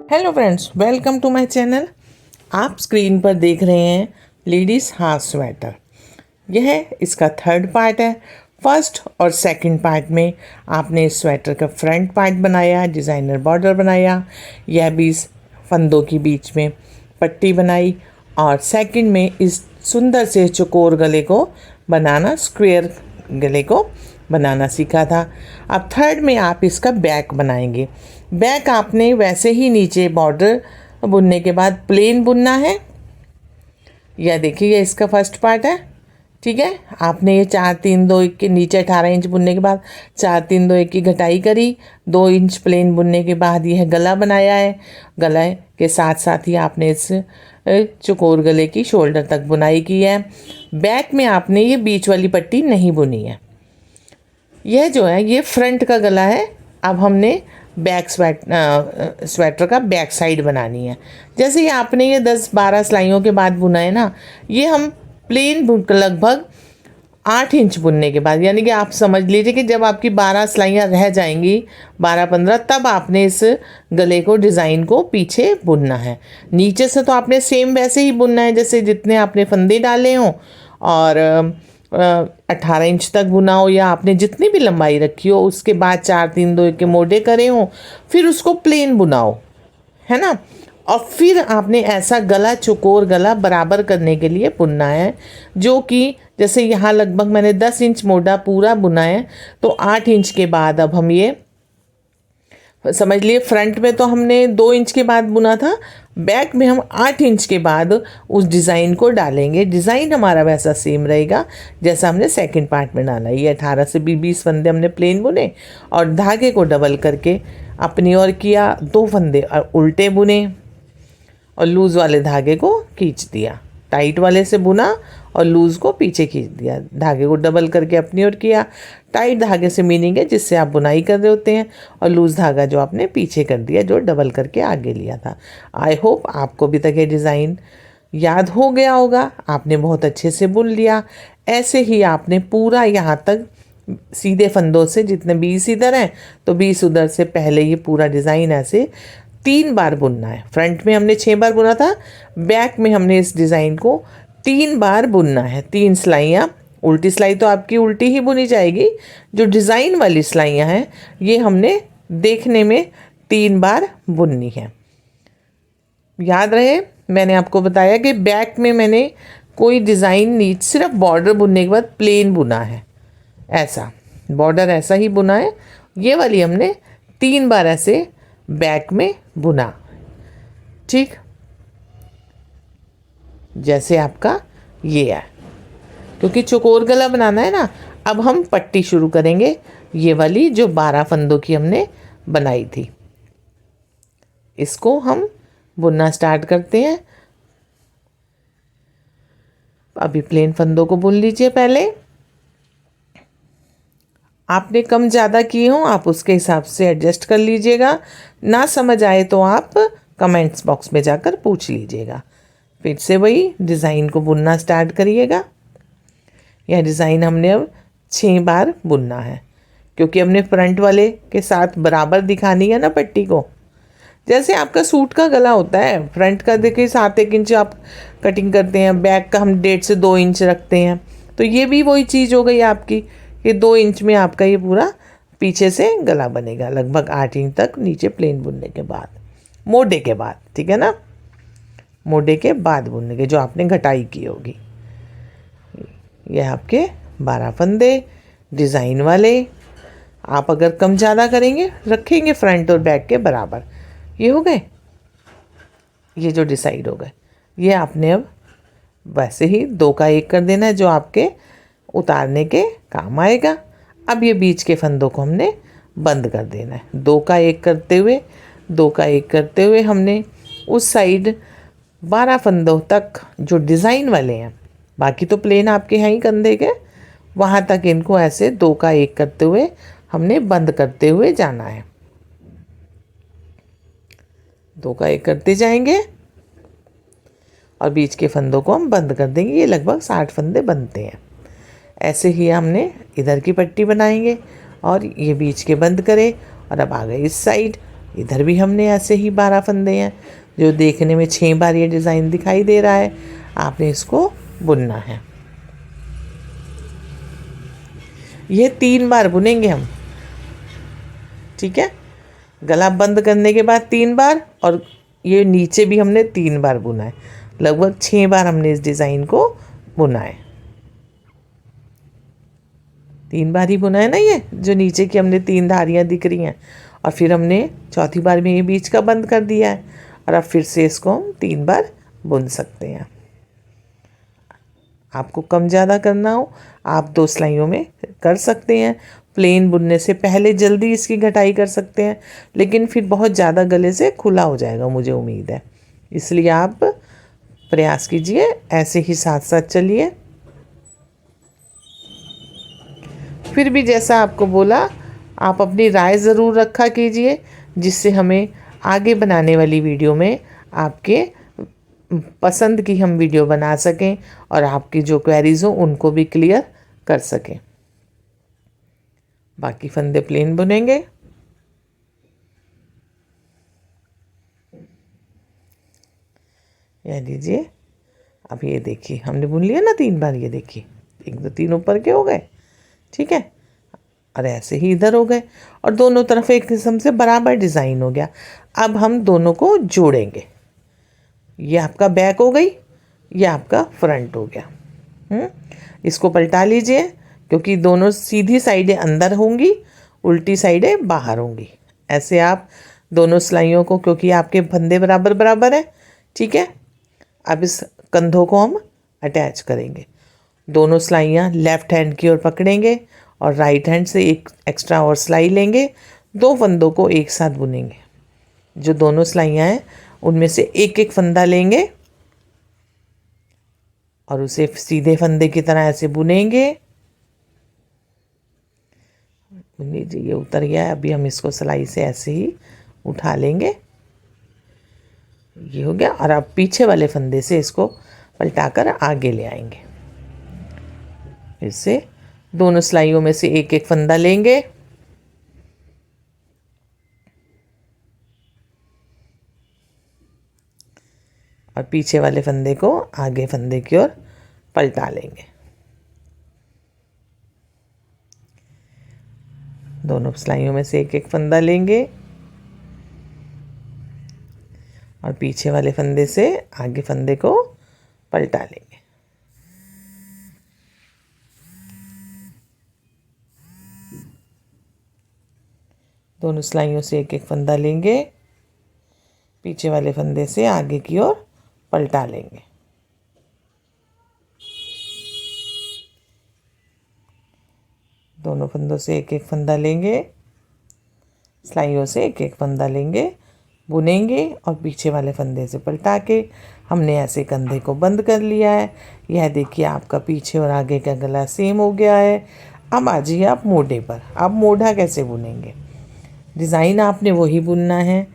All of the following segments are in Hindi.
Hello friends, welcome to my channel. आप स्क्रीन पर देख रहे हैं लेडीज़ हाफ स्वेटर। यह इसका थर्ड पार्ट है। फर्स्ट और सेकंड पार्ट में आपने इस स्वेटर का फ्रंट पार्ट बनाया, डिज़ाइनर बॉर्डर बनाया, यह भी फंदों के बीच में पट्टी बनाई, और सेकंड में इस सुंदर से चौकोर गले को बनाना, स्क्वायर गले को बनाना सीखा था। अब थर्ड में आप इसका बैक बनाएंगे। बैक आपने वैसे ही नीचे बॉर्डर बुनने के बाद प्लेन बुनना है। यह देखिए, ये इसका फर्स्ट पार्ट है। ठीक है, आपने ये 4-3-2-1 के नीचे 18 इंच बुनने के बाद 4-3-2-1 की घटाई करी। 2 इंच प्लेन बुनने के बाद यह गला बनाया है। गले के साथ साथ ही आपने इस चौकोर गले की शोल्डर तक बुनाई की है। बैक में आपने ये बीच वाली पट्टी नहीं बुनी है। यह जो है ये फ्रंट का गला है। अब हमने बैक स्वेटर का बैक साइड बनानी है। जैसे ये आपने ये 10-12 सिलाइयों के बाद बुना है ना, ये हम प्लेन बुन लगभग 8 इंच बुनने के बाद, यानी कि आप समझ लीजिए कि जब आपकी 12 सिलाइयाँ रह जाएंगी, 12-15, तब आपने इस गले को, डिज़ाइन को पीछे बुनना है। नीचे से तो आपने सेम वैसे ही बुनना है जैसे जितने आपने फंदे डाले हों, और 18 इंच तक बुना हो, या आपने जितनी भी लंबाई रखी हो उसके बाद 4-3-2-1 के मोड़े करे हों, फिर उसको प्लेन बुनाओ, है ना। और फिर आपने ऐसा गला, चौकोर गला बराबर करने के लिए बुनना है, जो कि जैसे यहाँ लगभग मैंने 10 इंच मोड़ा पूरा बुना है, तो 8 इंच के बाद अब हम ये समझ लिए, फ्रंट में तो हमने 2 इंच के बाद बुना था, बैक में हम 8 इंच के बाद उस डिज़ाइन को डालेंगे। डिज़ाइन हमारा वैसा सेम रहेगा जैसा हमने सेकंड पार्ट में डाला। ये 18 से 20 फंदे हमने प्लेन बुने, और धागे को डबल करके अपनी ओर किया, 2 फंदे और उल्टे बुने, और लूज़ वाले धागे को खींच दिया। टाइट वाले से बुना और लूज़ को पीछे खींच दिया, धागे को डबल करके अपनी ओर किया। टाइट धागे से मीनिंग है जिससे आप बुनाई कर रहे होते हैं, और लूज़ धागा जो आपने पीछे कर दिया, जो डबल करके आगे लिया था। आई होप आपको अभी तक ये डिज़ाइन याद हो गया होगा, आपने बहुत अच्छे से बुन लिया। ऐसे ही आपने पूरा यहाँ तक सीधे फंदों से, जितने 20 इधर हैं तो 20 उधर से, पहले ये पूरा डिज़ाइन ऐसे 3 बार बुनना है। फ्रंट में हमने 6 बार बुना था, बैक में हमने इस डिज़ाइन को 3 बार बुनना है। 3 सिलाइयाँ, उल्टी सिलाई तो आपकी उल्टी ही बुनी जाएगी, जो डिज़ाइन वाली सिलाइयाँ हैं ये हमने देखने में 3 बार बुननी है। याद रहे, मैंने आपको बताया कि बैक में मैंने कोई डिज़ाइन नहीं, सिर्फ बॉर्डर बुनने के बाद प्लेन बुना है, ऐसा बॉर्डर ऐसा ही बुना है। ये वाली हमने 3 बार ऐसे बैक में बुना। ठीक, जैसे आपका ये है, क्योंकि चौकोर गला बनाना है ना। अब हम पट्टी शुरू करेंगे, ये वाली जो 12 फंदों की हमने बनाई थी, इसको हम बुनना स्टार्ट करते हैं। अभी प्लेन फंदों को बुन लीजिए। पहले आपने कम ज़्यादा किए हों, आप उसके हिसाब से एडजस्ट कर लीजिएगा। ना समझ आए तो आप कमेंट्स बॉक्स में जाकर पूछ लीजिएगा। फिर से वही डिज़ाइन को बुनना स्टार्ट करिएगा। यह डिज़ाइन हमने अब 6 बार बुनना है, क्योंकि हमने फ्रंट वाले के साथ बराबर दिखानी है ना पट्टी को। जैसे आपका सूट का गला होता है, फ्रंट का देखिए 7-1 इंच आप कटिंग करते हैं, बैक का हम 1.5 से 2 इंच रखते हैं, तो ये भी वही चीज़ हो गई आपकी, कि 2 इंच में आपका ये पूरा पीछे से गला बनेगा, लगभग 8 इंच तक नीचे प्लेन बुनने के बाद, मोड़े के बाद। ठीक है ना, मोड़े के बाद बुनने के, जो आपने घटाई की होगी। यह आपके 12 फंदे डिज़ाइन वाले। आप अगर कम ज़्यादा करेंगे, रखेंगे फ्रंट और बैक के बराबर, ये हो गए, ये जो डिसाइड हो गए। ये आपने अब वैसे ही 2 का 1 कर देना है, जो आपके उतारने के काम आएगा। अब ये बीच के फंदों को हमने बंद कर देना है। 2 का 1 करते हुए, 2 का 1 करते हुए हमने उस साइड 12 फंदों तक जो डिज़ाइन वाले हैं, बाकी तो प्लेन आपके हैं ही कंधे के, वहाँ तक इनको ऐसे 2 का 1 करते हुए हमने बंद करते हुए जाना है। 2 का 1 करते जाएंगे और बीच के फंदों को हम बंद कर देंगे। ये लगभग 60 फंदे बनते हैं। ऐसे ही हमने इधर की पट्टी बनाएंगे, और ये बीच के बंद करे, और अब आ गए इस साइड। इधर भी हमने ऐसे ही 12 फंदे हैं, जो देखने में 6 बार ये डिज़ाइन दिखाई दे रहा है। आपने इसको बुनना है। ये 3 बार बुनेंगे हम, ठीक है। गला बंद करने के बाद 3 बार, और ये नीचे भी हमने 3 बार बुना है। लगभग 6 बार हमने इस डिज़ाइन को बुना है। 3 बार ही बुना है ना, ये जो नीचे की हमने 3 धारियाँ दिख रही हैं, और फिर हमने चौथी बार में ये बीच का बंद कर दिया है, और अब फिर से इसको हम 3 बार बुन सकते हैं। आपको कम ज़्यादा करना हो आप 2 सिलाइयों में कर सकते हैं। प्लेन बुनने से पहले जल्दी इसकी घटाई कर सकते हैं, लेकिन फिर बहुत ज़्यादा गले से खुला हो जाएगा, मुझे उम्मीद है। इसलिए आप प्रयास कीजिए, ऐसे ही साथ साथ चलिए। फिर भी जैसा आपको बोला, आप अपनी राय ज़रूर रखा कीजिए, जिससे हमें आगे बनाने वाली वीडियो में आपके पसंद की हम वीडियो बना सकें, और आपकी जो क्वेरीज़ हो उनको भी क्लियर कर सकें। बाकी फंदे प्लेन बुनेंगे। यह लीजिए, अब ये देखिए हमने बुन लिया ना 3 बार। ये देखिए 1 2 3 ऊपर के हो गए, ठीक है। और ऐसे ही इधर हो गए, और दोनों तरफ एक किस्म से बराबर डिज़ाइन हो गया। अब हम दोनों को जोड़ेंगे। ये आपका बैक हो गई, ये आपका फ्रंट हो गया। इसको पलटा लीजिए, क्योंकि दोनों सीधी साइडें अंदर होंगी, उल्टी साइडें बाहर होंगी। ऐसे आप दोनों सिलाइयों को, क्योंकि आपके फंदे बराबर बराबर है, ठीक है। अब इस कंधों को हम अटैच करेंगे। दोनों सिलाइयाँ लेफ़्ट हैंड की ओर पकड़ेंगे, और राइट हैंड से एक एक्स्ट्रा और सिलाई लेंगे। 2 फंदों को एक साथ बुनेंगे। जो दोनों सिलाइयाँ हैं उनमें से एक एक फंदा लेंगे, और उसे सीधे फंदे की तरह ऐसे बुनेंगे। लीजिए ये उतर गया है। अभी हम इसको सिलाई से ऐसे ही उठा लेंगे। ये हो गया, और अब पीछे वाले फंदे से इसको पलटाकर आगे ले आएंगे। फिर से दोनों सिलाइयों में से एक एक फंदा लेंगे, और पीछे वाले फंदे को आगे फंदे की ओर पलटा लेंगे। दोनों सिलाइयों में से एक एक फंदा लेंगे, और पीछे वाले फंदे से आगे फंदे को पलटा लेंगे। दोनों सिलाइयों से एक एक फंदा लेंगे, पीछे वाले फंदे से आगे की ओर पलटा लेंगे। दोनों फंदों से एक एक फंदा लेंगे, सिलाइयों से एक एक फंदा लेंगे, बुनेंगे, और पीछे वाले फंदे से पलटा के हमने ऐसे कंधे को बंद कर लिया है। यह देखिए आपका पीछे और आगे का गला सेम हो गया है। अब आ जाइए आप मोढ़े पर। अब मोढ़ा कैसे बुनेंगे? डिज़ाइन आपने वही बुनना है।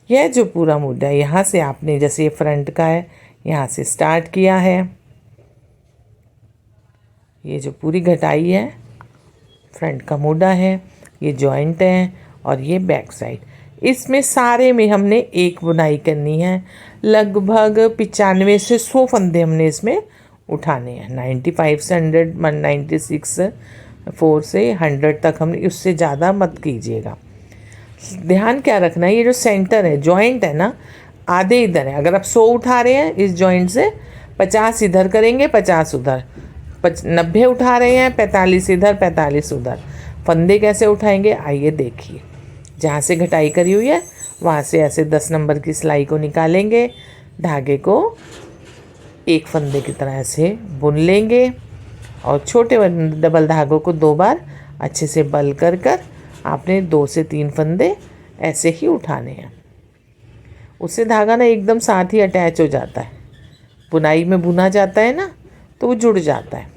यह जो पूरा मोढ़ा है, यहाँ से आपने, जैसे ये फ्रंट का है, यहाँ से स्टार्ट किया है। ये जो पूरी घटाई है फ्रंट का मोढ़ा है, ये जॉइंट है, और ये बैक साइड। इसमें सारे में हमने एक बुनाई करनी है। लगभग 95 से 100 फंदे हमने इसमें उठाने हैं। 95 से 100, 196, 4 से 100 तक हमने, उससे ज़्यादा मत कीजिएगा। ध्यान क्या रखना है, ये जो सेंटर है, जॉइंट है ना, आधे इधर है। अगर आप 100 उठा रहे हैं इस जॉइंट से, 50 इधर करेंगे, 50 उधर। 90 उठा रहे हैं, 45 इधर, 45 उधर। फंदे कैसे उठाएंगे आइए देखिए। जहाँ से घटाई करी हुई है वहाँ से ऐसे 10 नंबर की सिलाई को निकालेंगे, धागे को एक फंदे की तरह ऐसे बुन लेंगे, और छोटे डबल धागों को 2 बार अच्छे से बल कर आपने 2 से 3 फंदे ऐसे ही उठाने हैं। उससे धागा ना एकदम साथ ही अटैच हो जाता है। बुनाई में बुना जाता है ना, तो वो जुड़ जाता है।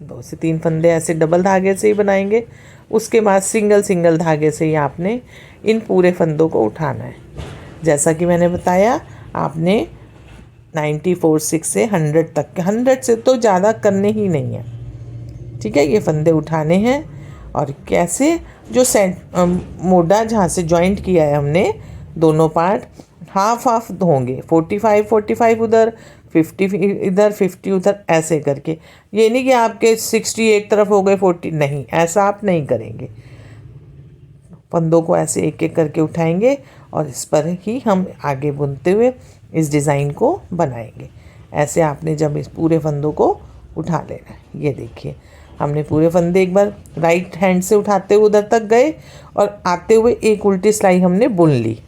2 से 3 फंदे ऐसे डबल धागे से ही बनाएंगे। उसके बाद सिंगल सिंगल धागे से ही आपने इन पूरे फंदों को उठाना है। जैसा कि मैंने बताया, आपने 94 से 100 तक, 100 से तो ज़्यादा करने ही नहीं है, ठीक है। ये फंदे उठाने हैं, और कैसे जो मोटा जहाँ से जॉइंट किया है हमने दोनों पार्ट, हाफ हाफ होंगे, 45 उधर, 50 इधर, 50 उधर, ऐसे करके। ये नहीं कि आपके 60 एक तरफ हो गए, 40 नहीं, ऐसा आप नहीं करेंगे। फंदों को ऐसे एक एक करके उठाएंगे और इस पर ही हम आगे बुनते हुए इस डिज़ाइन को बनाएंगे। ऐसे आपने जब इस पूरे फंदों को उठा लेना है। ये देखिए, हमने पूरे फंदे एक बार राइट हैंड से उठाते हुए उधर तक गए और आते हुए एक उल्टी सिलाई हमने बुन ली,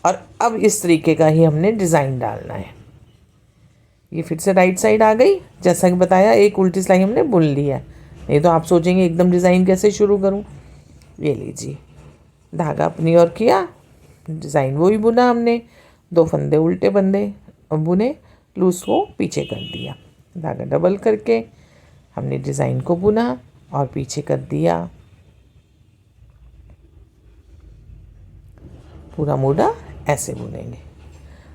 और अब इस तरीके का ही हमने डिज़ाइन डालना है। ये फिर से राइट साइड आ गई, जैसा कि बताया एक उल्टी सिलाई हमने बुन ली है। नहीं तो आप सोचेंगे एकदम डिज़ाइन कैसे शुरू करूं। ये लीजिए, धागा अपनी ओर किया, डिज़ाइन वही बुना हमने, 2 फंदे उल्टे बंदे बुने, लूज को पीछे कर दिया, धागा डबल करके हमने डिज़ाइन को बुना और पीछे कर दिया। पूरा मोड़ा ऐसे बुनेंगे।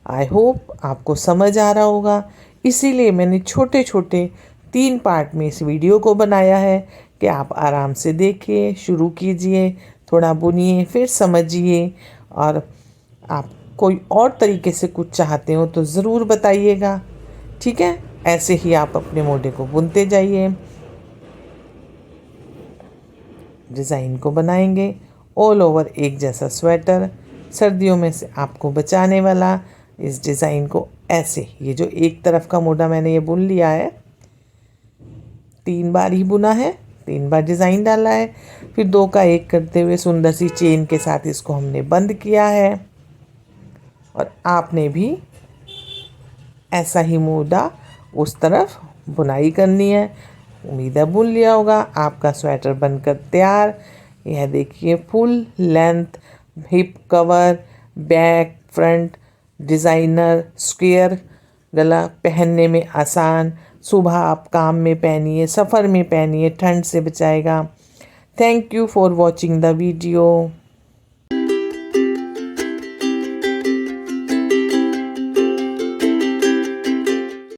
आई होप आपको समझ आ रहा होगा, इसीलिए मैंने छोटे छोटे 3 पार्ट में इस वीडियो को बनाया है कि आप आराम से देखिए, शुरू कीजिए, थोड़ा बुनिए, फिर समझिए, और आप कोई और तरीके से कुछ चाहते हो तो ज़रूर बताइएगा। ठीक है, ऐसे ही आप अपने मोड़े को बुनते जाइए, डिज़ाइन को बनाएंगे ऑल ओवर एक जैसा स्वेटर, सर्दियों में से आपको बचाने वाला। इस डिज़ाइन को ऐसे, ये जो एक तरफ का मोड़ा मैंने ये बुन लिया है, 3 बार ही बुना है, 3 बार डिज़ाइन डाला है, फिर 2 का 1 करते हुए सुंदर सी चेन के साथ इसको हमने बंद किया है। और आपने भी ऐसा ही मोड़ा उस तरफ बुनाई करनी है। उम्मीद है बुन लिया होगा। आपका स्वेटर बनकर तैयार। यह देखिए, full length hip cover, back front, designer square गला, पहनने में आसान, सुबह आप काम में पहनिए, सफ़र में पहनिए, ठंड से बचाएगा। Thank you for watching the video.